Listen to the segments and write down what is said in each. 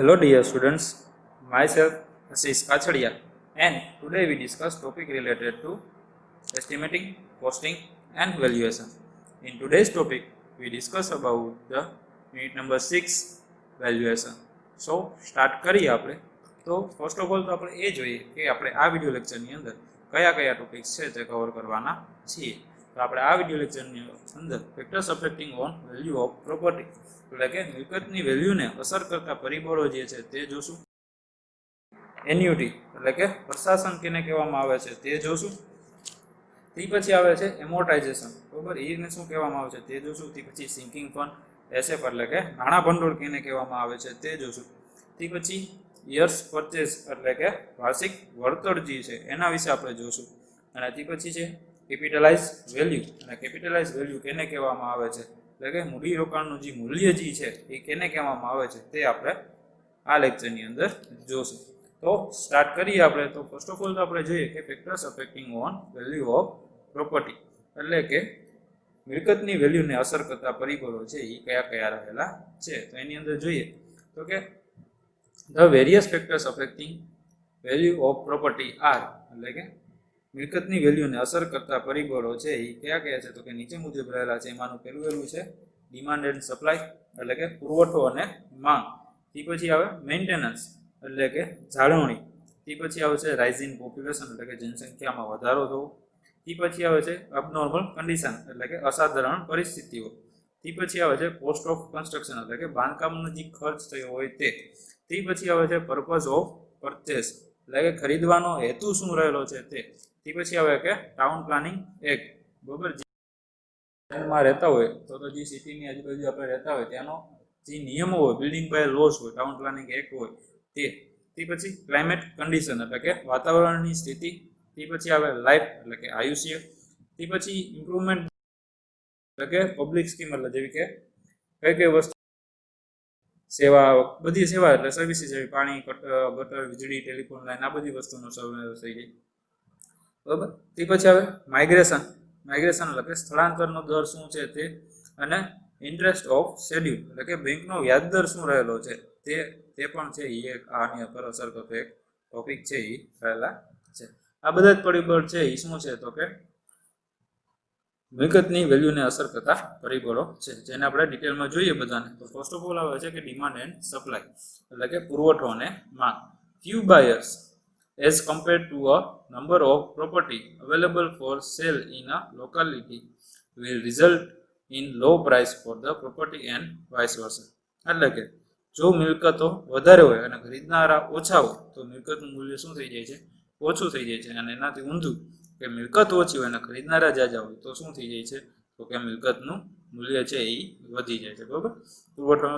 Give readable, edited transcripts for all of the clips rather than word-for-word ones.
Hello dear students, myself Ashish Kachadia, and today we discuss topic related to estimating, costing and valuation. In today's topic we discuss about the unit number 6 valuation. So start કરીએ આપણે. તો first of all તો આપણે એ જોઈએ કે આપણે આ video લેક્ચરની અંદર કયા કયા ટોપિક્સ છે તે કવર કરવાના છીએ. તો આપણે આ વિડિયો લેક્ચરની અંદર factors affecting on value of property એટલે કે મિલકતની વેલ્યુને અસર કરતા પરિબળો જે છે તે જોશું. એન્યુટી એટલે કે પ્રશાસન કેને કહેવામાં આવે છે તે જોશું. તે પછી આવે છે એમોર્ટાઇઝેશન, બરાબર, એને શું કહેવામાં આવે છે તે જોશું. તે પછી સિંકિંગ ફંડ એસએફ એટલે કે નાણાં ભંડોળ કેને કહેવામાં આવે છે તે જોશું. તે પછી યર્સ પરચેસ એટલે કે વાર્ષિક વળતર જે છે એના વિશે આપણે જોશું. અને તે પછી છે કેપિટલાઇઝ વેલ્યુ, અને કેપિટલાઇઝ વેલ્યુ કેને કહેવામાં આવે છે એટલે કે મૂડીરોકાણનું જે મૂલ્ય જે છે એ કેને કહેવામાં આવે છે તે આપણે આ લેક્ચરની અંદર જોશું. તો સ્ટાર્ટ કરીએ આપણે. તો ફર્સ્ટ ઓફ ઓલ તો આપણે જોઈએ કે factors affecting on value of property એટલે કે મિલકતની વેલ્યુને અસર કરતા પરિબળો છે એ કયા કયા રહેલા છે. તો એની અંદર જોઈએ તો કે the various factors affecting value of property are એટલે કે મિલકતની વેલ્યુને અસર કરતા પરિબળો છે એ કયા કયા છે તો કે નીચે મુજબ રહેલા છે. એમાંનું પહેલું છે ડિમાન્ડ એન્ડ સપ્લાય એટલે કે પુરવઠો અને માંગ. તે પછી આવે મેન્ટેનન્સ એટલે કે જાળવણી. તે પછી આવે છે રાઇઝિંગ પોપ્યુલેશન એટલે કે જનસંખ્યામાં વધારો થવો. તે પછી આવે છે અબનોર્મલ કન્ડિશન એટલે કે અસાધારણ પરિસ્થિતિઓ. તે પછી આવે છે કોસ્ટ ઓફ કન્સ્ટ્રક્શન એટલે કે બાંધકામનો જે ખર્ચ થયો હોય તે. તે પછી આવે છે પર્પઝ ઓફ પરચેસ એટલે કે ખરીદવાનો હેતુ શું રહેલો છે તે. તે પછી આવે કે ટાઉન પ્લાનિંગ એક્ટ, બરાબર, માં રહેતા હોય તો જે સિટીની આજુબાજુ આપણે રહેતા હોય ત્યાંનો જે નિયમો હોય, બિલ્ડિંગ બાય લોસ હોય, ટાઉન પ્લાનિંગ એક્ટ હોય તે. તે પછી ક્લાઇમેટ કન્ડિશન એટલે કે વાતાવરણની સ્થિતિ. તે પછી આવે લાઈફ એટલે કે આયુષ્ય. તે પછી ઇમ્પ્રુવમેન્ટ એટલે કે પબ્લિક સ્કીમ એટલે જેવી કે કઈ કઈ વસ્તુ સેવા, બધી સેવા એટલે સર્વિસીસ જેવી પાણી, ગટર, વીજળી, ટેલિફોન લાઈન, આ બધી વસ્તુનો સમાવેશ થઈ જાય, બરાબર. તે પછી આવે માઇગ્રેશન. માઇગ્રેશન એટલે કે સ્થળાંતરનો દર શું છે તે. અને ઇન્ટરેસ્ટ ઓફ શેડ્યુલ એટલે કે બેંકનો વ્યાજ દર શું રહેલો છે તે પણ છે એ એક આની પર અસર કરતો એક ટોપિક છે એ રહેલા છે. આ બધા જ પરિબળ છે એ શું છે તો કે મિલકતની વેલ્યુને અસર કરતા પરિબળો છે, જેને આપણે ડિટેલમાં જોઈએ બધાને. તો ફર્સ્ટ ઓફ ઓલ આવે છે કે ડિમાન્ડ એન્ડ સપ્લાય એટલે કે પુરવઠો અને માંગ. Few buyers as compared to a number of property available for sale in a locality will result in low price for the property and vice versa. એટલે કે જો મિલકતો વધારે હોય અને ખરીદનારા ઓછા હોય તો મિલકતનું મૂલ્ય શું થઈ જાય છે, ઓછું થઈ જાય છે. અને એનાથી ઊંધું કે મિલકત ઓછી હોય અને ખરીદનારા જાજા હોય તો શું થઈ જાય છે તો કે મિલકતનું મૂલ્ય છે એ વધી જાય છે, બરાબર. પુરવઠો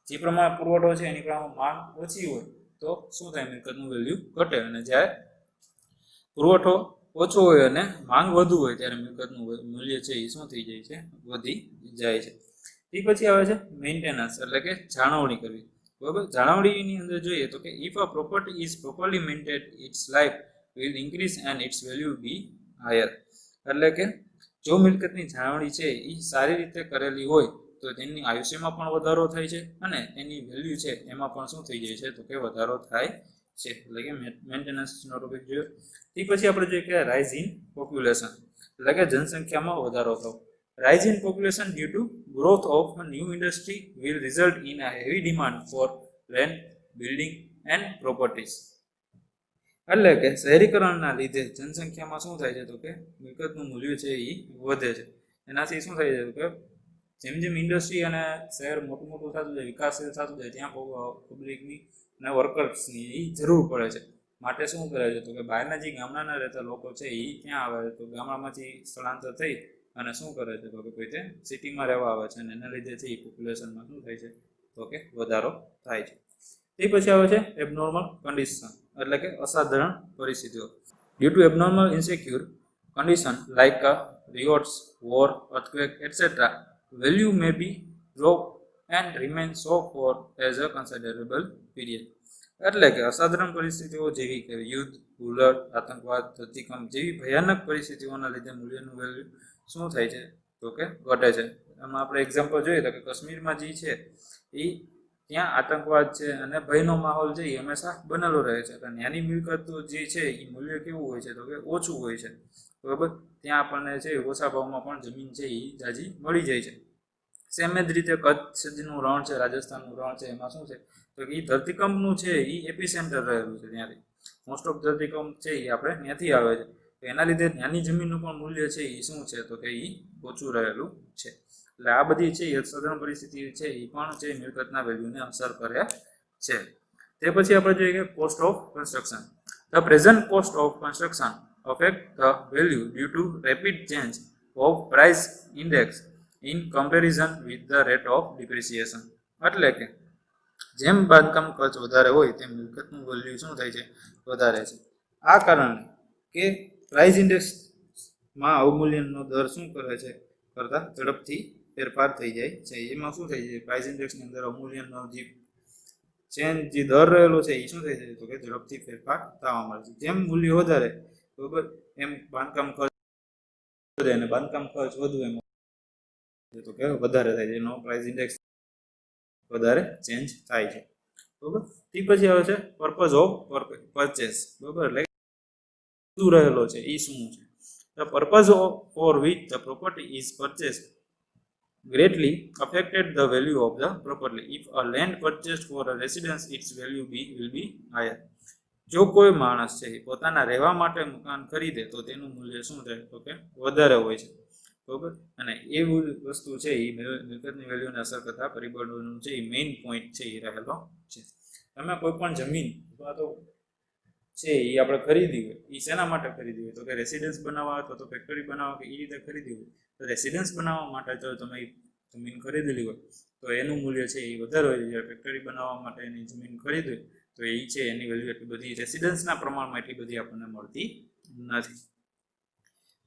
જે પ્રમાણે પુરવઠો છે એની પ્રમાણે માંગ ઓછી હોય તો શું થાય, મિલકતનું વેલ્યુ ઘટે. અને જ્યારે પુરવઠો ઓછો હોય અને માંગ વધુ હોય ત્યારે મિલકતનું મૂલ્ય છે એ શું થઈ જાય છે, વધી જાય છે. તે પછી આવે છે મેન્ટેનન્સ એટલે કે જાળવણી કરવી, બરાબર. જાળવણીની અંદર જોઈએ તો કે if a property is properly maintained its life will increase and its value be higher. એટલે કે જો મિલકતની જાળવણી છે એ સારી રીતે કરેલી હોય તો તેની આયુષ્યમાં પણ વધારો થાય છે અને એની વેલ્યુ છે એમાં પણ શું થઈ જાય છે તો કે વધારો થાય છે. એટલે કે મેન્ટેનન્સનો ટોપિક જોયો. તે પછી આપણે જોઈએ કે રાઇઝ ઇન પોપ્યુલેશન એટલે કે જનસંખ્યામાં વધારો થવો. Rise in population due to growth of new industry will result in a heavy demand for land, building and properties. એટલે કે શહેરીકરણના લીધે જનસંખ્યામાં શું થાય છે તો કે મિલકતનું મૂલ્ય છે એ વધે છે. એનાથી શું થાય છે તો કે જેમ જેમ ઇન્ડસ્ટ્રી અને શહેર મોટું મોટું થતું જાય, વિકાસશીલ થતું જાય, ત્યાં પબ્લિકની અને વર્કર્સની એ જરૂર પડે છે. માટે શું કરે છે તો કે બહારના જે ગામડાના રહેતા લોકો છે એ ક્યાં આવે છે તો ગામડામાંથી સ્થળાંતર થઈ અને શું કરે છે તો કે કોઈ સિટીમાં રહેવા આવે છે. અને એના લીધેથી પોપ્યુલેશનમાં શું થાય છે તો કે વધારો થાય છે. તે પછી આવે છે એબનોર્મલ કન્ડિશન એટલે કે અસાધારણ પરિસ્થિતિઓ. Due to abnormal insecure condition like riots, war, earthquake etcetera value may be dropped and remain so for as a considerable period. એટલે કે અસાધારણ પરિસ્થિતિઓ જેવી કે યુદ્ધ, ભૂલર, આતંકવાદ, ધરતીકંપ જેવી ભયાનક પરિસ્થિતિઓના લીધે મૂલ્યનું વેલ્યુ શું થાય છે તો કે ઘટે છે. એમાં આપણે એક્ઝામ્પલ જોઈએ તો કે કાશ્મીરમાં જે છે એ ત્યાં આતંકવાદ છે અને ભયનો માહોલ છે એ હંમેશા બનેલો રહે છે. અને નાની મિલકતો જે છે એ મૂલ્ય કેવું હોય છે તો કે ઓછું હોય છે, બરાબર. ત્યાં આપણને છે ઓછા ભાવમાં પણ જમીન છે એ જાજી મળી જાય છે. સેમ જ રીતે કચ્છનું રણ છે, રાજસ્થાનનું રણ છે, એમાં શું છે તો કે એ ધરતીકંપનું છે એ એપિસેન્ટર રહેલું છે. ત્યાંથી મોસ્ટ ઓફ ધરતીકંપ છે એ આપણે ત્યાંથી આવે છે. તો એના લીધે નાની જમીનનું પણ મૂલ્ય છે એ શું છે તો કે એ ઓછું રહેલું છે. એટલે આ બધી છે એ સઘન પરિસ્થિતિ છે એ પણ છે મિલકતના વેલ્યુને અસર કરે છે. તે પછી આપણે જોઈએ કે cost of construction. The present cost of construction affect the value due to rapid change of price index in comparison with the rate of depreciation. એટલે કે જેમ બાંધકામ ખર્ચ વધારે હોય તેમ મિલકતનું વેલ્યુ શું થાય છે વધારે છે. આ કારણે કે પ્રાઇસ ઇન્ડેક્સમાં અવમૂલ્યનનો દર શું કરે છે કરતાં ઝડપથી ફેરફાર થઈ જાય છે. એમાં શું થાય છે પ્રાઇસ ઇન્ડેક્સની અંદર અવમૂલ્યનનો જે દર રહેલો છે એ શું થાય છે તો કે ઝડપથી ફેરફાર થવા મળે છે. જેમ મૂલ્ય વધારે બરાબર એમ બાંધકામ ખર્ચ વધે અને બાંધકામ ખર્ચ વધુ એમ તો કે વધારે થાય છે, એનો પ્રાઇસ ઇન્ડેક્સ વધારે ચેન્જ થાય છે, બરાબર. તે પછી આવે છે પર્પઝ ઓફ પરચેસ, બરાબર. એટલે શું રહેલો છે એ શું છે. The purpose for which the property is purchased greatly affected the value of the property. If a land purchased for a residence, its value will be higher. જો કોઈ માણસ છે પોતાના રહેવા માટે મકાન ખરીદે તો તેનું મૂલ્ય શું થાય તો કે વધારે હોય છે, બરાબર. અને એવું વસ્તુ છે એ મિલકતની વેલ્યુને અસર કરતા પરિબળોનું છે એ મેઇન પોઈન્ટ છે એ રહેલો છે. તમે કોઈ પણ જમીન અથવા તો છે એ આપણે ખરીદી હોય એ શેના માટે ખરીદી હોય તો કે રેસિડન્સ બનાવવા અથવા તો ફેક્ટરી બનાવવા કે એ રીતે ખરીદી હોય તો રેસિડન્સ બનાવવા માટે જો તમે જમીન ખરીદેલી હોય તો એનું મૂલ્ય છે એ વધારે હોય. જ્યારે ફેક્ટરી બનાવવા માટે એની જમીન ખરીદી હોય તો એ છે એની વેલ્યુ એટલી બધી રેસિડન્સના પ્રમાણમાં એટલી બધી આપણને મળતી નથી.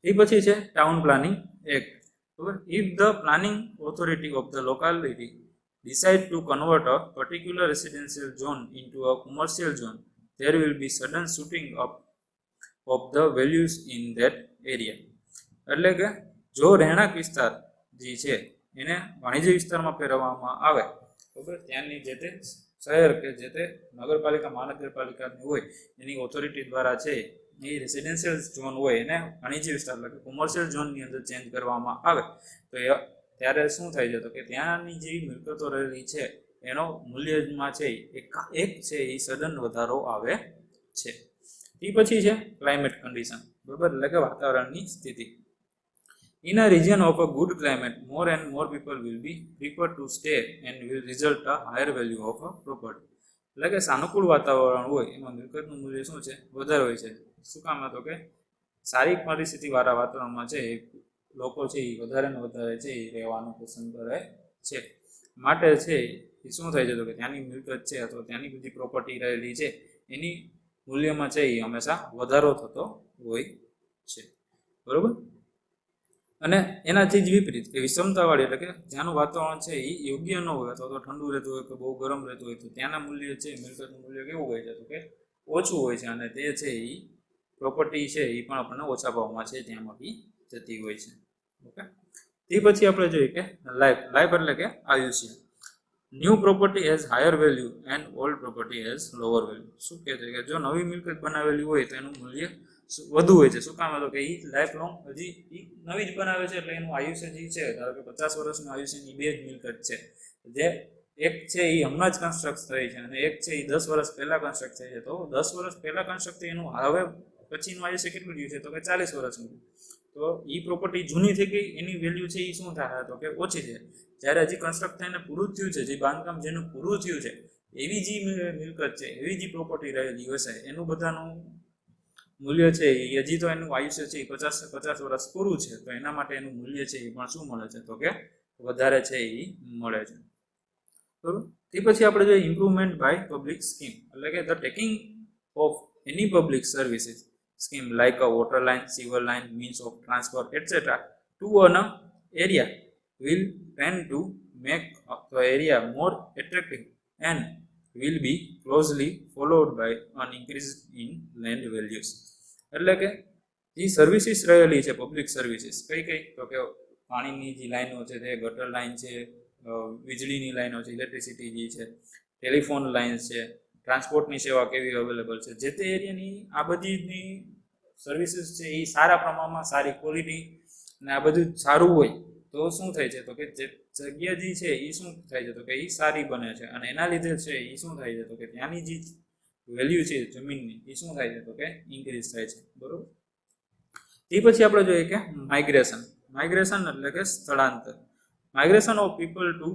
એ પછી છે ટાઉન પ્લાનિંગ એક્ટ, બરાબર. If the planning authority of the locality decide to convert a particular residential zone into a commercial zone, there will be sudden shooting up of the values in that area. એટલે કે જો રહેણાંક વિસ્તાર જે છે એને વાણિજ્ય વિસ્તારમાં ફેરવવામાં આવે, બરાબર, ત્યાંની જે તે શહેર કે જે તે નગરપાલિકા મહાનગરપાલિકાની હોય એની ઓથોરિટી દ્વારા છે એ રેસિડેન્શિયલ ઝોન હોય એને વાણિજ્ય વિસ્તાર એટલે કે કોમર્શિયલ ઝોનની અંદર ચેન્જ કરવામાં આવે તો ત્યારે શું થાય છે તો કે ત્યાંની જે મિલકતો રહેલી છે એનો મૂલ્યમાં છે એક છે એ સડન વધારો આવે છે. એ પછી છે ક્લાઇમેટ કન્ડિશન, બરાબર, એટલે કે વાતાવરણની સ્થિતિ. In a region of a good climate, more and more people will be prepared to stay and will result a higher value of a property. એટલે કે સાનુકૂળ વાતાવરણ હોય એમાં મિલકતનું મૂલ્ય શું છે વધારે હોય છે. શું કામ તો કે સારી પરિસ્થિતિવાળા વાતાવરણમાં છે લોકો છે એ વધારે ને વધારે છે એ રહેવાનું પસંદ કરે છે. માટે છે એ શું થાય છે તો કે ત્યાંની મિલકત છે અથવા ત્યાંની બધી પ્રોપર્ટી રહેલી છે એની મૂલ્યમાં છે એ હંમેશા વધારો થતો હોય છે, બરાબર. અને એનાથી જ વિપરીત કે વિષમતાવાળી એટલે કે જ્યાંનું વાતાવરણ છે એ યોગ્ય ન હોય અથવા તો ઠંડુ રહેતું હોય કે બહુ ગરમ રહેતું હોય તો ત્યાંના મૂલ્ય છે મિલકતનું મૂલ્ય કેવું હોય છે તો કે ઓછું હોય છે અને તે છે એ પ્રોપર્ટી છે એ પણ આપણને ઓછા ભાવમાં છે ત્યાં મળી જતી હોય છે, ઓકે. તે પછી આપણે જોઈએ કે લાઈફ એટલે કે આયુષ્ય. New property has higher value and old property has lower value. શું કહે છે કે જો નવી મિલકત બનાવેલી હોય તો એનું મૂલ્ય વધુ હોય છે. શું કામ તો કે એ લાઈફ લોંગ હજી નવી જ બનાવે છે એટલે એનું આયુષ્ય જે છે ધારો કે 50 વર્ષનું આયુષ્યની બે જ મિલકત છે. જે એક છે એ હમણાં જ કન્સ્ટ્રક્ટ થઈ છે અને એક છે એ 10 વર્ષ પહેલા કન્સ્ટ્રક્ટ થઈ છે. તો 10 વર્ષ પહેલા કન્સ્ટ્રક્ટ થઈ એનું હવે પછીનું આયુષ્ય કેટલું રહ્યું છે તો કે 40 વર્ષનું. તો એ પ્રોપર્ટી જૂની થઈ ગઈ એની વેલ્યુ છે એ શું થાય તો કે ઓછી છે. જ્યારે હજી કન્સ્ટ્રક્ટ થઈને પૂરું થયું છે, જે બાંધકામ જેનું પૂરું થયું છે એવી જે મિલકત છે એવી જે પ્રોપર્ટી રહેલી હશે એનું બધાનું મૂલ્ય છે એ હજી તો એનું આયુષ્ય છે એ 50 વર્ષ પૂરું છે તો એના માટે એનું મૂલ્ય છે એ પણ શું મળે છે તો કે વધારે છે એ મળે છે, બરાબર. તે પછી આપણે જોઈએ ઇમ્પ્રુવમેન્ટ બાય પબ્લિક સ્કીમ એટલે કે the taking of any public services scheme like a water line, sewer line, means of transfer, etc. to an area will tend to make the area more attractive and will be closely followed by an increase in land values. એટલે કે જે services રહેલી છે public services કઈ તો કે પાણીની જે લાઈનો છે તે ગટર લાઈન છે, વીજળીની લાઈનો છે, ઇલેક્ટ્રિસિટી જે છે, ટેલિફોન લાઇન્સ છે, ટ્રાન્સપોર્ટની સેવા કેવી અવેલેબલ છે, જે તે એરિયાની આ બધીની સર્વિસીસ છે એ સારા પ્રમાણમાં સારી ક્વોલિટી અને આ બધું સારું હોય તો શું થાય છે તો કે જે જગ્યા જે છે એ શું થાય છે તો કે એ સારી બને છે અને એના લીધે છે એ શું થાય છે તો કે ત્યાંની જે વેલ્યુ છે જમીનની એ શું થાય છે તો કે ઇન્ક્રીઝ થાય છે, બરોબર. તે પછી આપણે જોઈએ કે માઇગ્રેશન એટલે કે સ્થળાંતર. Migration of people two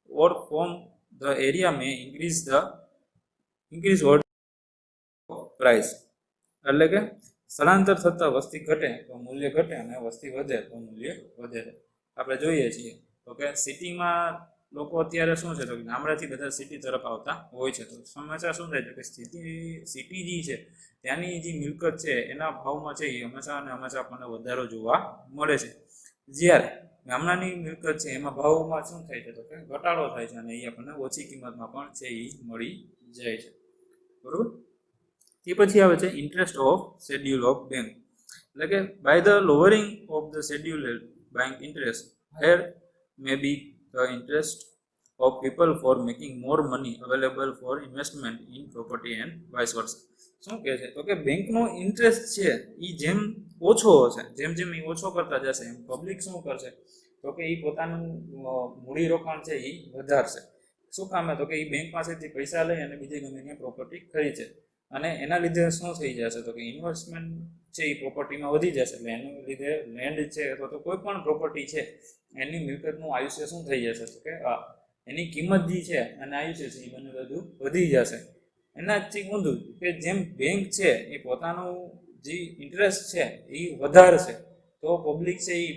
or from the area May increase price. એટલે કે સ્થળાંતર થતા વસ્તી ઘટે તો મૂલ્ય ઘટે અને વસ્તી વધે તો મૂલ્ય વધે. આપણે જોઈએ છીએ તો કે સિટીમાં લોકો અત્યારે શું છે તો ગામડાથી બધા સિટી તરફ આવતા હોય છે, તો સમસ્યા શું થાય છે કે સિટી જે છે ત્યાંની જે મિલકત છે એના ભાવમાં છે એ હંમેશા આપણને વધારો જોવા મળે છે, જ્યારે ગામડાની મિલકત છે એમાં ભાવમાં શું થાય છે તો કે ઘટાડો થાય છે અને એ આપણને ઓછી કિંમતમાં પણ છે એ મળી જાય છે, બરોબર. તે પછી આવે છે interest of schedule of bank. એટલે કે by the lowering of the schedule bank interest higher may be the interest of people for making more money available for investment in property and vice versa. શું કહે છે તો કે બેંકનો interest છે એ જેમ ઓછો હશે, જેમ એ ઓછો કરતા જશે એમ પબ્લિક શું કરશે તો કે એ પોતાનું મૂડી રોકાણ છે એ વધારશે. શું કામે તો કે એ બેંક પાસેથી પૈસા લઈ અને બીજી ગમે ત્યાં પ્રોપર્ટી ખરીદશે અને એના લીધે શું થઈ જશે તો કે ઇન્વેસ્ટમેન્ટ છે એ પ્રોપર્ટીમાં વધી જશે, એટલે એનું લીધે લેન્ડ છે અથવા તો કોઈ પણ પ્રોપર્ટી છે એની મિલકતનું આયુષ્ય શું થઈ જશે તો કે એની કિંમત જે છે અને આયુષ્ય છે એ બંને બધું વધી જશે. એનાથી ઊંધું કે જેમ બેંક છે એ પોતાનું જે ઇન્ટરેસ્ટ છે એ વધારશે તો પબ્લિક છે એ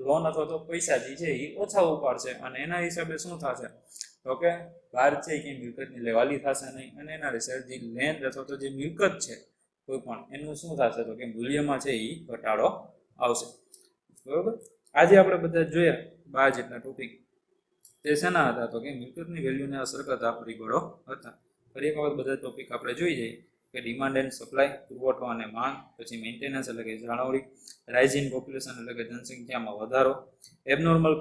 લોન અથવા તો પૈસા જે છે એ ઓછા ઉપાડશે અને એના હિસાબે શું થશે તો કે બહાર છે કે મિલકતની લેવાલી થશે નહીં અને એના હિસાબે જે લેન્ડ અથવા તો જે મિલકત છે કોઈ પણ એનું શું થશે તો કે મૂલ્યમાં છે એ ઘટાડો આવશે, બરોબર. આજે આપણે બધા જોયા 12 જેટલા ટોપિક તે શેના હતા તો કે મિલકતની વેલ્યુને અસર કરતા પરિબળો હતા. ફરી એક વખત બધા ટોપિક આપણે જોઈ જઈએ કે ડિમાન્ડ એન્ડ સપ્લાય, પુરવઠો અને માંગ, પછી મેન્ટેનન્સ એટલે કે જાળવણી, રાઇઝ ઇન પોપ્યુલેશન એટલે કે જનસંખ્યામાં વધારો, એબનોર્મલ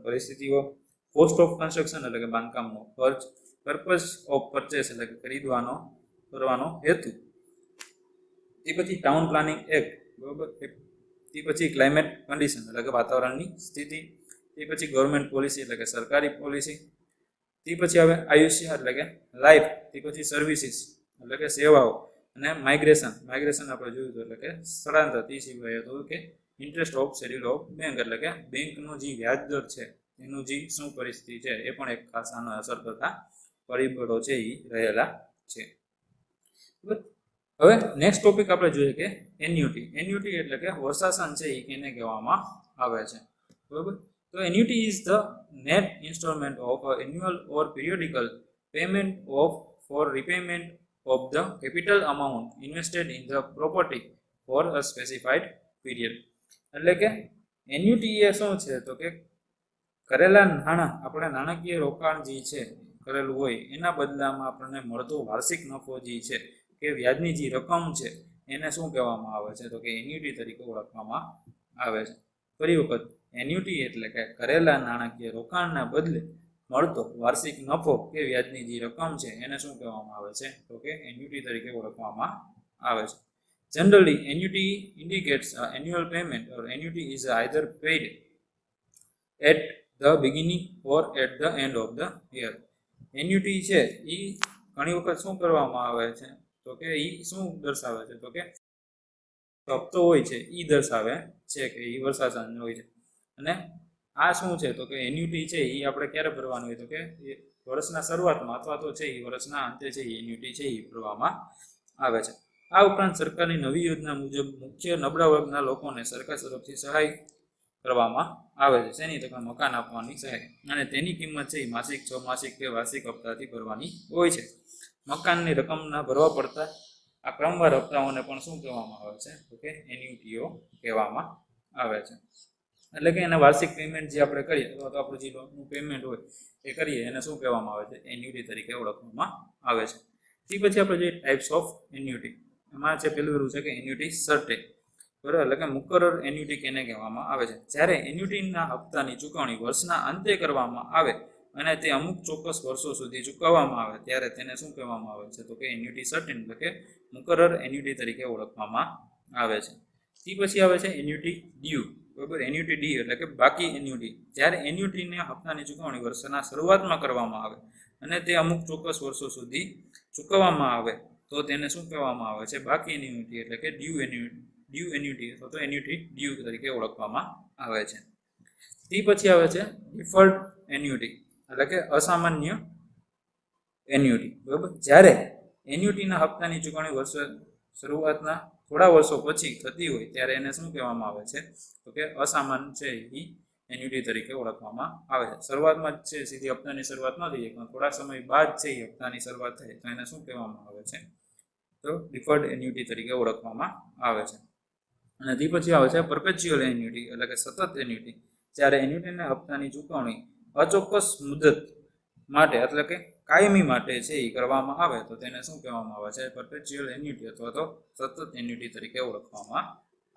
પરિસ્થિતિઓ, કોસ્ટ ઓફ કન્સ્ટ્રક્શન એટલે કે બાંધકામનો ખર્ચ, પર્પઝ ઓફ પરચેસ એટલે કે કરવાનો હેતુ, તે પછી ટાઉન પ્લાનિંગ એક્ટ, બરોબર. તે પછી ક્લાઇમેટ કન્ડિશન એટલે કે વાતાવરણની સ્થિતિ, તે પછી ગવર્મેન્ટ પોલિસી એટલે કે સરકારી પોલિસી, તે પછી આવે આયુષ્ય એટલે કે લાઈફ, તે પછી સર્વિસીસ એટલે કે સેવાઓ અને માઇગ્રેશન આપણે જોયું એટલે કે સ્થળાંતર, તે સિવાય તો કે interest of schedule of bank એટલે કે બેંકનો જે વ્યાજ દર છે એનું જે શું પરિસ્થિતિ છે એ પણ એક ખાસ આનો અસર કરતા પરિબળો છે એ રહેલા છે. હવે નેક્સ્ટ ટોપિક આપણે જોઈએ કે એન્યુટી એટલે કે વર્ષાસન છે એ કેને કહેવામાં આવે છે, બરોબર. તો annuity is the net installment of an annual or periodical payment for repayment of the capital amount invested in the property for a specified period. એટલે કે એન્યુટી એ શું છે તો કે કરેલા આપણે નાણાકીય રોકાણ જે છે કરેલું હોય એના બદલામાં આપણને મળતો વાર્ષિક નફો જે છે કે વ્યાજની જે રકમ છે એને શું કહેવામાં આવે છે તો કે એન્યુટી તરીકે ઓળખવામાં આવે છે. ફરી વખત એન્યુટી એટલે કે કરેલા નાણાકીય રોકાણના બદલે મળતો વાર્ષિક નફો કે વ્યાજની જે રકમ છે એને શું કહેવામાં આવે છે તો કે એન્યુટી તરીકે ઓળખવામાં આવે છે. Generally, annuity indicates an annual payment or annuity is either paid at the beginning or at the end of the year. Annuity છે એ ઘણી વખત શું કરવામાં આવે છે તો કે એ શું દર્શાવે છે તો કે હપ્તો હોય છે એ દર્શાવે છે કે એ વર્ષાસન હોય છે અને આ શું છે તો કે એન્યુટી છે એ આપણે ક્યારે ભરવાનું હોય તો કે વર્ષના શરૂઆતમાં અથવા તો છે એ વર્ષના અંતે છે એ એન્યુટી છે એ ભરવામાં આવે છે. આ ઉપરાંત સરકારની નવી યોજના મુજબ મુખ્ય નબળા વર્ગના લોકોને સરકાર તરફથી સહાય કરવામાં આવે છે. શેની તો કે મકાન આપવાની સહાય, અને તેની કિંમત છે એ માસિક, 6 માસિક કે વાર્ષિક હપ્તાથી ભરવાની હોય છે. મકાનની રકમના ભરવા પડતા આ ક્રમવાર હપ્તાઓને પણ શું કહેવામાં આવે છે તો કે એન્યુટીઓ કહેવામાં આવે છે. એટલે કે એને વાર્ષિક પેમેન્ટ જે આપણે કરીએ અથવા તો આપણું જે લોનનું પેમેન્ટ હોય એ કરીએ એને શું કહેવામાં આવે છે એન્યુટી તરીકે ઓળખવામાં આવે છે. તે પછી આપણે જોઈએ ટાઈપ્સ ઓફ એન્યુટી. એમાં છે પેલું એવું છે કે એન્યુટી સર્ટેન. બરાબર, એટલે કે મુકરર એન્યુટી કેને કહેવામાં આવે છે? જ્યારે એન્યુટીના હપ્તાની ચૂકવણી વર્ષના અંતે કરવામાં આવે અને તે અમુક ચોક્કસ વર્ષો સુધી ચૂકવવામાં આવે ત્યારે તેને શું કહેવામાં આવે છે? તો કે એન્યુટી સર્ટેન, એટલે કે મુકરર એન્યુટી તરીકે ઓળખવામાં આવે છે. તે પછી આવે છે એન્યુટી ડ્યુ. બરાબર, એન્યુટી ડ્યુ એટલે કે બાકી એન્યુટી. જ્યારે એન્યુટીના હપ્તાની ચૂકવણી વર્ષના શરૂઆતમાં કરવામાં આવે અને તે અમુક ચોક્કસ વર્ષો સુધી ચૂકવવામાં આવે તો તેને શું કહેવામાં આવે છે? બાકી એન્યુટી, એટલે કે ડ્યુ એન્યુટી અથવા તો એન્યુટી ડ્યુ તરીકે ઓળખવામાં આવે છે. તે પછી આવે છે ડિફર્ડ એન્યુટી, એટલે કે અસામાન્ય એન્યુટી. બરાબર, જ્યારે એન્યુટીના હપ્તાની ચૂકવણી વર્ષ શરૂઆતના થોડા વર્ષો પછી થતી હોય ત્યારે એને શું કહેવામાં આવે છે? તો કે અસામાન્ય છે એ એન્યુટી તરીકે ઓળખવામાં આવે છે. શરૂઆતમાં જ છે સીધી હપ્તાની શરૂઆત ન થઈ પણ થોડા સમય બાદ છે એ હપ્તાની શરૂઆત થાય તો એને શું કહેવામાં આવે છે? તો ડિફર્ડ એન્યુટી તરીકે ઓળખવામાં આવે છે. અને તે પછી આવે છે પરપેચ્યુઅલ એન્યુટી, એટલે કે સતત એન્યુટી. જ્યારે એન્યુટીના હપ્તાની ચૂકવણી અચોક્કસ મુદત માટે, એટલે કે કાયમી માટે છે એ કરવામાં આવે તો તેને શું કહેવામાં આવે છે? પરપેચ્યુઅલ એન્યુટી અથવા તો સતત એન્યુટી તરીકે ઓળખવામાં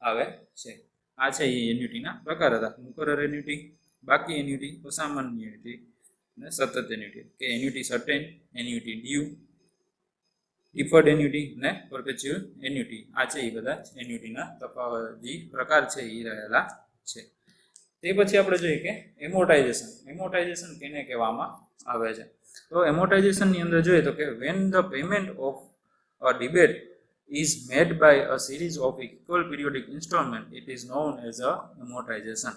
આવે છે. આ છે એ એન્યુટીના પ્રકાર હતા: મુકરર એન્યુટી, બાકી એન્યુટી, અસામાન્ય એન્યુટી અને સતત એન્યુટી. કે annuity certain, annuity due, deferred annuity અને પરપેચ્યુઅલ એન્યુટી. આ છે એ બધા એન્યુટીના તફાવત પ્રકાર છે એ રહેલા છે. તે પછી આપણે જોઈએ કે એમોર્ટાઇઝેશન. એમોર્ટાઇઝેશન કેને કહેવામાં આવે છે? તો એમોર્ટાઇઝેશનની અંદર જોઈએ તો કે when the payment of a debate is made by a series of equal periodic installment, it is known as a amortization.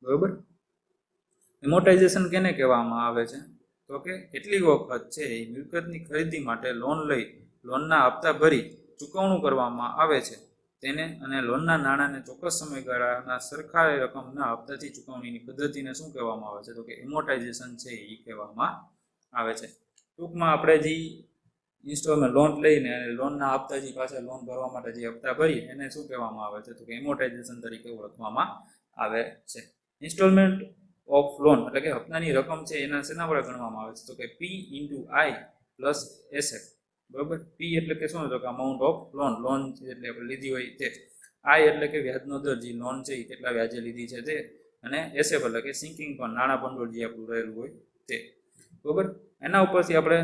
બરોબર, એમોર્ટાઇઝેશન કેને કહેવામાં આવે છે? તો કે કેટલીક વખત છે એ મિલકતની ખરીદી માટે લોન લઈ લોનના હપ્તા ભરી ચૂકવણું કરવામાં આવે છે તેને અને લોનના નાણાંને ચોક્કસ સમયગાળાના સરખા રકમના હપ્તાથી ચૂકવણીની પદ્ધતિને શું કહેવામાં આવે છે? તો કે એમોર્ટાઇઝેશન છે એ કહેવામાં આવે છે. ટૂંકમાં આપણે જે ઇન્સ્ટોલમેન્ટ લોન લઈને અને લોનના હપ્તાજી પાસે લોન ભરવા માટે જે હપ્તા ભરીએ એને શું કહેવામાં આવે છે? તો કે એમોર્ટાઇઝેશન તરીકે ઓળખવામાં આવે છે. ઇન્સ્ટોલમેન્ટ ઓફ લોન, એટલે કે હપ્તાની રકમ છે એના શેના વડે ગણવામાં આવે છે? તો કે પી ઇન્ટુ આઈ પ્લસ એસએફ. બરાબર, પી એટલે કે શું? તો કે અમાઉન્ટ ઓફ લોન એટલે આપણે લીધી હોય તે. આઈ એટલે કે વ્યાજનો દર, જે લોન છે એ કેટલા વ્યાજે લીધી છે તે. અને એસએફ એટલે કે સિંકિંગ ફંડ, નાણાં ભંડોળ જે આપણું રહેલું હોય તે. બરાબર, એના ઉપરથી આપણે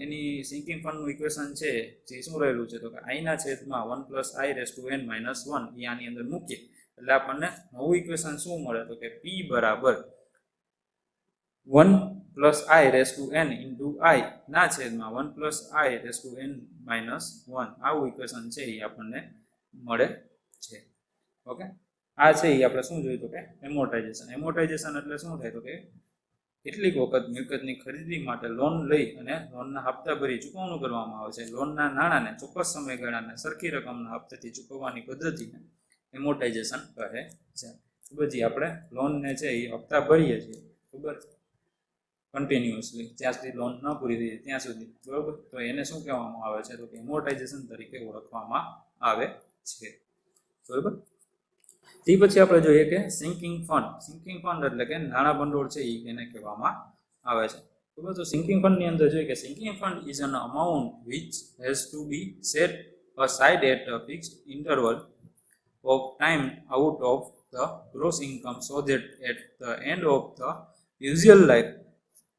એની સિંકિંગ ફંડનું ઇક્વેશન છે જે શું રહેલું છે? તો કે આઈના છેદમાં 1 + i⁻n - 1 એ આની અંદર મૂકીએ એટલે આપણને નવું ઇક્વેશન શું મળે? તો કે p બરાબર 1 + i⁻n × i ના છેદમાં 1 + i⁻n - 1. આવું ઇક્વેશન છે એ આપણને મળે છે. ઓકે, આ છે એ આપણે શું જોયું? તો કે એમોર્ટાઇઝેશન. એમોર્ટાઇઝેશન એટલે શું થાય? તો કે કેટલીક વખત મિલકતની ખરીદી માટે લોન લઈ અને લોનના હપ્તા ભરી ચૂકવણું કરવામાં આવે છે. લોનના નાણાંને ચોક્કસ સમયગાળાને સરખી રકમના હપ્તાથી ચૂકવવાની પદ્ધતિને એમોર્ટાઇઝેશન કહે છે. બધી આપણે લોનને છે એ હપ્તા ભરીએ છીએ, બરાબર, કન્ટિન્યુઅસલી, જ્યાં સુધી લોન ન પૂરી થઈ જાય ત્યાં સુધી. બરાબર, તો એને શું કહેવામાં આવે છે? તો કે એમોર્ટાઇઝેશન તરીકે ઓળખવામાં આવે છે. બરાબર, તે પછી આપણે જોઈએ કે સિંકિંગ ફંડ. સિંકિંગ ફંડ એટલે કે નાણાં ભંડોળ છે એ એને કહેવામાં આવે છે. બરાબર, તો સિંકિંગ ફંડની અંદર જોઈએ કે sinking fund is an amount which has to be set aside at a fixed interval of time out of the gross income so that at the end of the usual life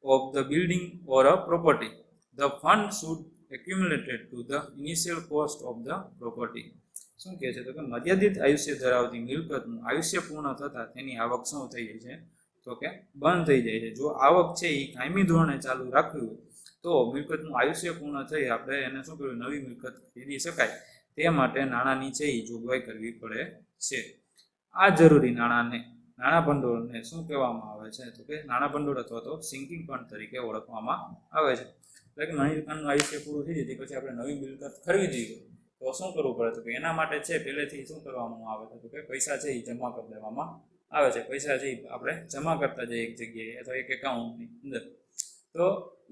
of the building or a property the fund should accumulate to the initial cost of the property. શું કહે છે? તો કે મર્યાદિત આયુષ્ય ધરાવતી મિલકતનું આયુષ્ય પૂર્ણ થતાં તેની આવક શું થઈ જાય છે? તો કે બંધ થઈ જાય છે. જો આવક છે એ કાયમી ધોરણે ચાલુ રાખવી હોય તો મિલકતનું આયુષ્ય પૂર્ણ થઈ આપણે એને શું કરવું? નવી મિલકત ખરીદી શકાય તે માટે નાણાંની છે એ જોગવાઈ કરવી પડે છે. આ જરૂરી નાણાં ભંડોળને શું કહેવામાં આવે છે? તો કે નાણાં ભંડોળ અથવા તો સિંકિંગ ફંડ તરીકે ઓળખવામાં આવે છે. એટલે કે મિલકતનું આયુષ્ય પૂરું થઈ જાય પછી આપણે નવી મિલકત ખરીદી હોય તો શું કરવું પડે? તો કે એના માટે છે પહેલેથી શું કરવામાં આવે છે? તો કે પૈસા છે એ જમા કરી દેવામાં આવે છે. પૈસા છે આપણે જમા કરતા જઈએ એક જગ્યાએ અથવા એક એકાઉન્ટની અંદર. તો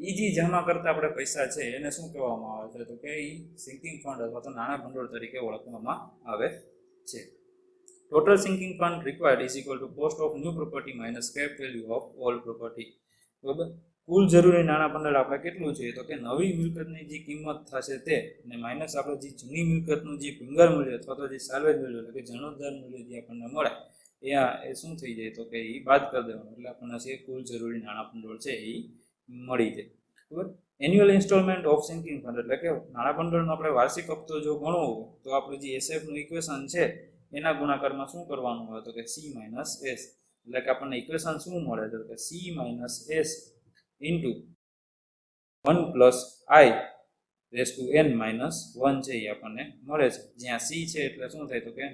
એ જે જમા કરતા આપણે પૈસા છે એને શું કહેવામાં આવે છે? તો કે એ સિંકિંગ ફંડ અથવા તો નાણાં ભંડોળ તરીકે ઓળખવામાં આવે છે. Total sinking fund required is equal two cost of new property minus scrap value of old property. બરાબર, કુલ જરૂરી નાણાં ભંડોળ આપણે કેટલું છે તો કે નવી મિલકતની જે કિંમત થશે તે અને માઇનસ આપણે જે જૂની મિલકતનું જે ભંગાર મૂલ્ય અથવા તો જે સાલ્વેજ મૂલ્ય એટલે કે જણોદાર મૂલ્ય જે આપણને મળે એ શું થઈ જાય તો કે એ બાદ કરી દેવાનું એટલે આપણને છે કુલ જરૂરી નાણાં ભંડોળ છે એ મળી જાય બરાબર. Annual installment of sinking fund એટલે કે નાણાં ભંડોળનો આપણે વાર્ષિક હપ્તો જો ગણવો હોય તો આપણે જે એસએફનું ઇક્વેશન છે એના ગુણાકારમાં શું કરવાનું હોય તો કે સી માઇનસ એસ એટલે કે આપણને ઇક્વેશન શું મળે છે તો કે C minus S into 1 plus I raise to n minus 1 છે એ આપણને મળે છે. જ્યાં સી છે એટલે શું થાય તો કે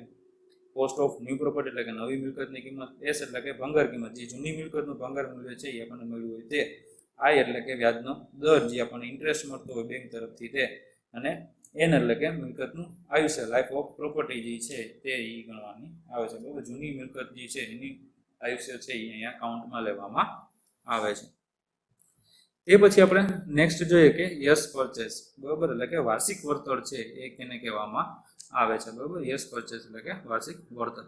કોસ્ટ ઓફ ન્યૂ પ્રોપર્ટી એટલે કે નવી મિલકતની કિંમત, એસ એટલે કે ભંગાર કિંમત, જે જૂની મિલકતનું ભંગાર મૂલ્ય છે એ આપણને મળ્યું હોય તે, આઈ એટલે કે વ્યાજનો દર જે આપણને ઇન્ટરેસ્ટ મળતો હોય બેંક તરફથી તે, અને એન એટલે કે મિલકતનું આયુષ્ય લાઈફ ઓફ પ્રોપર્ટી જે છે તે એ ગણવાની આવે છે બરાબર. જૂની મિલકત જે છે એની આયુષ્ય છે એ અહીંયા કાઉન્ટમાં લેવામાં આવે છે. તે પછી આપણે નેક્સ્ટ જોઈએ કે યસ પરચેસ બરાબર એટલે કે વાર્ષિક વળતર છે એ કેને કહેવામાં આવે છે બરાબર. યસ પરચેસ એટલે કે વાર્ષિક વળતર.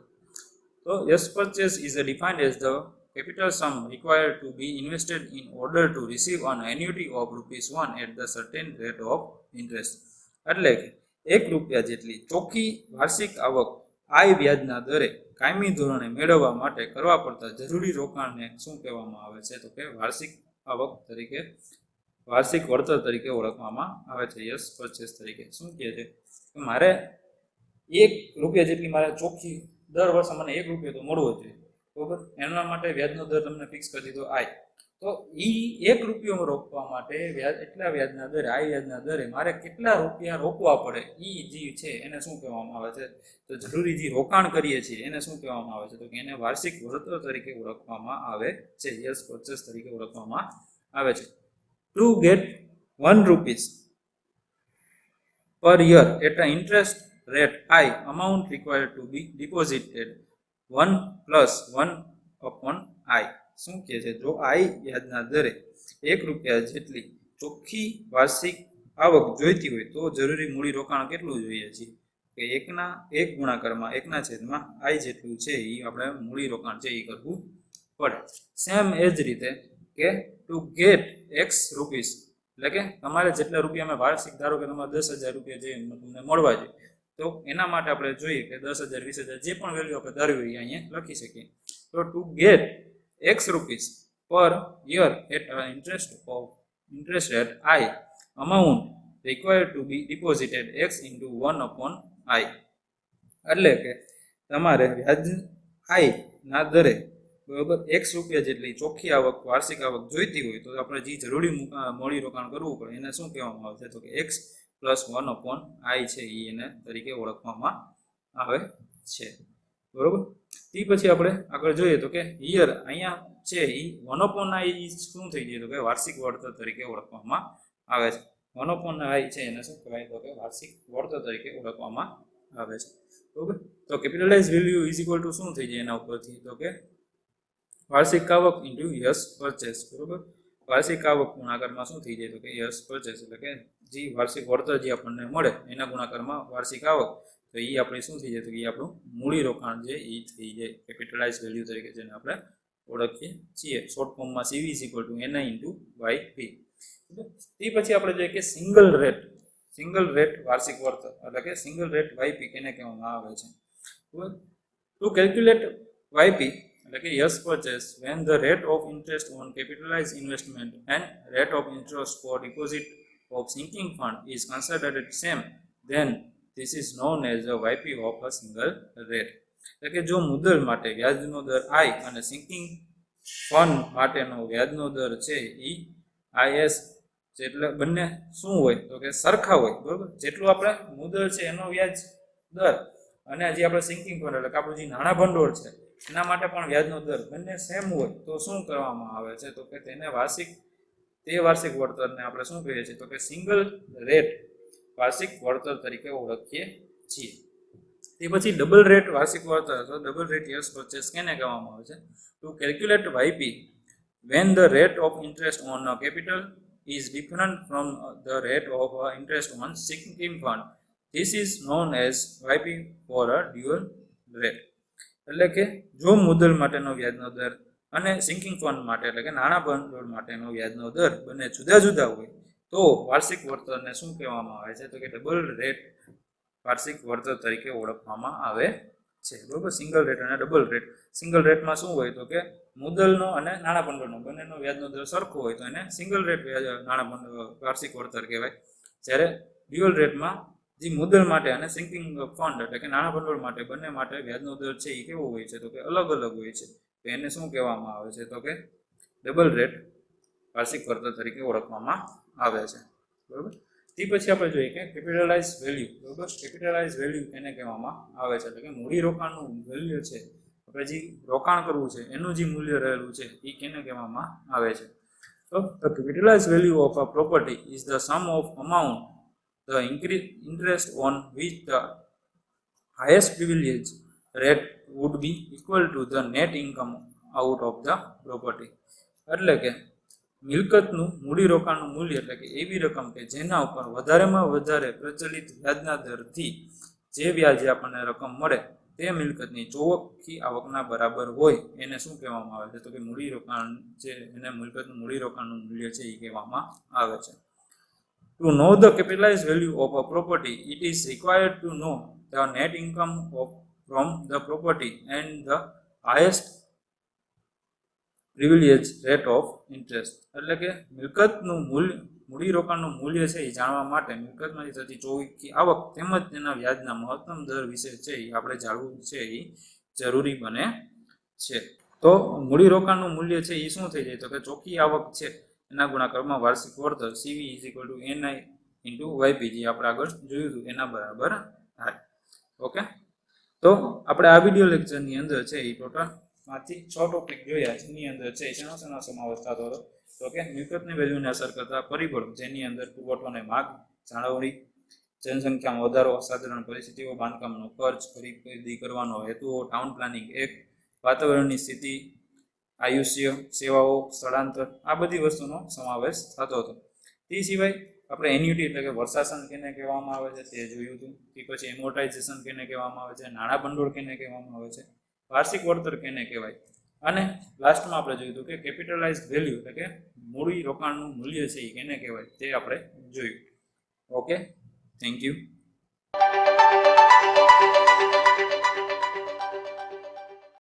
તો yes purchase is defined as the capital sum required to be invested in order to receive an annuity of ₹1 at the certain rate of interest. એટલે કે ₹1 જેટલી ચોખ્ખી વાર્ષિક આવક આય વ્યાજના દરે કાયમી ધોરણે મેળવવા માટે કરવા પડતા જરૂરી રોકાણને શું કહેવામાં આવે છે તો કે વાર્ષિક આવક તરીકે, વાર્ષિક વળતર તરીકે ઓળખવામાં આવે છે. યસ પરચેસ તરીકે શું કહે છે કે મારે ₹1 જેટલી મારે ચોખ્ખી દર વર્ષે મને ₹1 તો મળવો જોઈએ બરાબર. એના માટે વ્યાજનો દર તમને ફિક્સ કરી દીધો આઈ, તો ₹1 રોકવા માટે વ્યાજ એટલા વ્યાજના દરે, આઈ વ્યાજના દરે મારે કેટલા રૂપિયા રોકવા પડે જે છે એને શું કહેવામાં આવે છે તો જરૂરી જે રોકાણ કરીએ છીએ એને શું કહેવામાં આવે છે તો કે એને વાર્ષિક વળતર તરીકે ઓળખવામાં આવે છે. યસ પરચેસ તરીકે ઓળખવામાં આવે છે. Two gate ₹1 per year at an interest rate I, amount required to be deposited 1 plus 1 upon I. શું કહે છે જો આઈ વ્યાજના દરે ₹1 જેટલી ચોખ્ખી વાર્ષિક આવક જોઈતી હોય તો જરૂરી મૂડી રોકાણ કેટલું જોઈએ છે કે 1 ગુણાકારમાં 1/, આઈ જેટલું છે એ આપણે મૂડી રોકાણ છે એ કરવું પડે. સેમ એ જ રીતે કે ટુ ગેટ ₹X એટલે કે તમારે જેટલા રૂપિયા મેં વાર્ષિક ધારો કે તમારે ₹10,000 જે તમને મળવા જોઈએ તો એના માટે આપણે જોઈએ કે 10,000, 20,000 જે પણ વેલ્યુ આપણે ધારવી હોય અહીંયા લખી શકીએ. તો two gate ₹X per year at interest rate I, amount required to be deposited X into 1 upon I. એટલે કે તમારે વ્યાજ આઈ ના દરે બરાબર ₹X જેટલી ચોખ્ખી આવક, વાર્ષિક આવક જોઈતી હોય તો આપણે જે જરૂરી મૂડી રોકાણ કરવું પડે એને શું કહેવામાં આવે છે તો કે X plus 1 upon I છે એ એને તરીકે ઓળખવામાં આવે છે બરોબર. તે પછી આપણે આગળ જોઈએ તો કે હિયર અહીંયા છે એ 1 upon I શું થઈ જાય તો કે વાર્ષિક વળતર તરીકે ઓળખવામાં આવે છે. 1 upon I છે એને શું કહેવાય તો કે વાર્ષિક વળતર તરીકે ઓળખવામાં આવે છે બરોબર. તો capitalise value is equal two શું થઈ જાય એના ઉપરથી તો કે વાર્ષિક આવક ઇન્ટુ યસ પરચેસ બરોબર. વાર્ષિક આવક ગુણાકારમાં શું થઈ જાય તો કે યસ પરચેસ એટલે કે જે વાર્ષિક વળતર જે આપણને મળે એના ગુણાકારમાં વાર્ષિક આવક, તો એ આપણે શું થઈ જાય તો કે આપણું મૂડી રોકાણ છે એ થઈ જાય કેપિટલાઇઝ વેલ્યુ તરીકે જેને આપણે ઓળખીએ છીએ. શોર્ટ ફોર્મમાં CV is equal to NI into YP. તે પછી આપણે જોઈએ કે સિંગલ રેટ વાર્ષિક વળતર એટલે કે સિંગલ રેટ YP કેને કહેવામાં આવે છે બરાબર. ટુ કેલ્ક્યુલેટ YP એટલે કે yes purchase when the rate of interest on capitalized investment and rate of interest for deposit of sinking fund is considered same, then this is known as the YP of a single rate. એટલે કે જો મુદ્દલ માટે વ્યાજનો દર I અને sinking fund માટેનો વ્યાજનો દર છે એ IS એટલે બંને શું હોય તો કે સરખા હોય બરોબર. જેટલું આપણે મુદ્દલ છે એનો વ્યાજ દર અને જે આપણે સિંકિંગ ફંડ એટલે કે આપણું જે નાણાં ભંડોળ છે એના માટે પણ વ્યાજનો દર બંને સેમ હોય તો શું કરવામાં આવે છે તો કે તેને વાર્ષિક વળતરને આપણે શું કહીએ છીએ તો કે સિંગલ રેટ વાર્ષિક વળતર તરીકે ઓળખીએ છીએ. તે પછી ડબલ રેટ વાર્ષિક વળતર અથવા ડબલ રેટ યસ પરચેસ કેને કહેવામાં આવે છે to calculate YP when the rate of interest on capital is different from the rate of interest on sinking fund. This is known as YP for a dual rate. એટલે કે જો મુદ્દલ માટેનો વ્યાજનો દર અને સિંકિંગ ફંડ માટે એટલે કે નાણાં ભંડોળ માટેનો વ્યાજનો દર બંને જુદા જુદા હોય તો વાર્ષિક વળતરને શું કહેવામાં આવે છે? તો કે ડબલ રેટ વાર્ષિક વળતર તરીકે ઓળખવામાં આવે છે. બરોબર, સિંગલ રેટ અને ડબલ રેટ. સિંગલ રેટમાં શું હોય તો કે મુદ્દલનો અને નાણાં ભંડોળનો બંનેનો વ્યાજનો દર સરખો હોય તો એને સિંગલ રેટ વ્યાજ નાણાં ભંડોળ વાર્ષિક વળતર કહેવાય. જ્યારે ડ્યુઅલ રેટમાં જે મુદ્દલ માટે અને સિંકિંગ ફંડ એટલે કે નાણાં ભંડોળ માટે બંને માટે વ્યાજનો દર છે એ કેવો હોય છે? તો કે અલગ અલગ હોય છે. તો એને શું કહેવામાં આવે છે? તો કે ડબલ રેટ વાર્ષિક વળતર તરીકે ઓળખવામાં આવે છે. બરોબર, તે પછી આપણે જોઈએ કે કેપિટલાઇઝ વેલ્યુ. બરોબર, કેપિટલાઇઝ વેલ્યુ એને કહેવામાં આવે છે એટલે કે મૂડી રોકાણનું વેલ્યુ છે, આપણે જે રોકાણ કરવું છે એનું જે મૂલ્ય રહેલું છે એ કેને કહેવામાં આવે છે? તો the capitalized value of a property is the sum of amount the interest on which the highest privilege rate would be equal to the net income out of the property. એટલે કે મિલકતનું મૂડીરોકાણનું મૂલ્ય એટલે કે એવી રકમ કે જેના ઉપર વધારેમાં વધારે પ્રચલિત વ્યાજના દરથી જે વ્યાજે આપણને રકમ મળે તે મિલકતની ચોખ્ખી આવકના બરાબર હોય એને શું કહેવામાં આવે છે? તો કે મૂડીરોકાણ છે એને મિલકતનું મૂડીરોકાણનું મૂલ્ય છે એ કહેવામાં આવે છે. To know the capitalized value of a property, it is required to know the net income from the property and the highest privilege rate of interest. એટલે કે મિલકતનું મૂડીરોકાણનું મૂલ્ય છે એ જાણવા માટે મિલકતમાંથી થતી ચોખ્ખી આવક તેમજ તેના વ્યાજના મહત્તમ દર વિશે છે એ આપણે જાણવું છે એ જરૂરી બને છે. તો મૂડીરોકાણનું મૂલ્ય છે એ શું થઈ જાય? તો કે ચોખ્ખી આવક છે એના ગુણાકારમાં વાર્ષિક વળતર CV = NI × YP, જે આપણે આગળ જોયું હતું એના બરાબર થાય. ઓકે, તો આપણે આ વિડીયો લેક્ચરની અંદર છે એ ટોટલ માંથી 6 ટોપિક જોયા. જેની અંદર છે શેનો સમાવેશ થતો હતો? તો કે મિલકતની વેલ્યુને અસર કરતા પરિબળો, જેની અંદર પુરવઠો અને માંગ, જાળવણી, જનસંખ્યામાં વધારો, સાધારણ પરિસ્થિતિઓ, બાંધકામનો ખર્ચ, ખરીદી કરવાનો હેતુઓ, ટાઉન પ્લાનિંગ એક્ટ, વાતાવરણની સ્થિતિ, આયુષ્ય, સેવાઓ, સ્થળાંતર, આ બધી વસ્તુનો સમાવેશ થતો હતો. તે સિવાય આપણે એન્યુટી એટલે કે વર્ષાસન કેને કહેવામાં આવે છે તે જોયું હતું. તે પછી એમોર્ટાઇઝેશન કેને કહેવામાં આવે છે, નાણાં ભંડોળ કેને કહેવામાં આવે છે, વાર્ષિક વળતર કેને કહેવાય, અને લાસ્ટમાં આપણે જોયું હતું કે કેપિટલાઇઝ વેલ્યુ એટલે કે મૂડી રોકાણનું મૂલ્ય છે એ કેને કહેવાય તે આપણે જોયું. Okay, thank you.